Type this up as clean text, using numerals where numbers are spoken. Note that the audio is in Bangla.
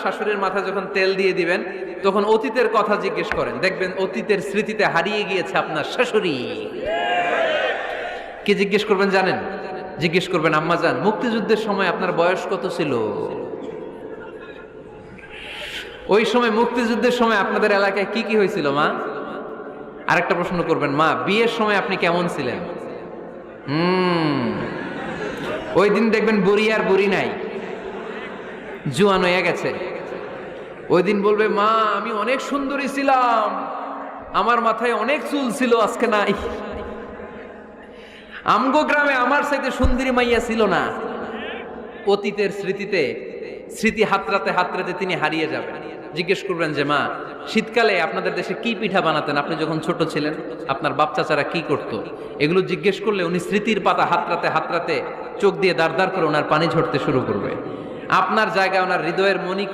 শাশুড়ির মাথায় যখন তেল দিয়ে দিবেন তখন অতীতের কথা জিজ্ঞেস করেন, দেখবেন অতীতের স্মৃতিতে হারিয়ে গিয়েছে আপনার শাশুড়ি। কি জিজ্ঞেস করবেন জানেন? জিজ্ঞেস করবেন, আম্মাজান মুক্তিযুদ্ধের সময় আপনার বয়স কত ছিল? ওই সময় মুক্তিযুদ্ধের সময় আপনাদের এলাকায় কি কি হয়েছিল মা? আরেকটা প্রশ্ন করবেন, মা বিয়ের সময় আপনি কেমন ছিলেন? ওই দিন দেখবেন বুড়ি আর বুড়ি নাই, জুয়ান হয়ে গেছে। ওই দিন বলবে, মা আমি অনেক সুন্দরী ছিলাম, আমার মাথায় অনেক চুল ছিল, আজকে নাই। আমগো গ্রামে আমার সাথে সুন্দরী মাইয়া ছিল না। অতীতের স্মৃতিতে, স্মৃতি হাতড়াতে হাতড়াতে তিনি হারিয়ে যাবেন। জিজ্ঞেস করবেন যে মা শীতকালে আপনাদের দেশে কি পিঠা বানাতেন আপনি যখন ছোট ছিলেন, আপনার বাপ চাচারা কি করতো? এগুলো জিজ্ঞেস করলে উনি স্মৃতির পাতা হাতড়াতে হাতড়াতে চোখ দিয়ে দাঁড় দাঁড় করে ওনার পানি ঝরতে শুরু করবে। আপনার জায়গায় ওনার হৃদয়ের মণি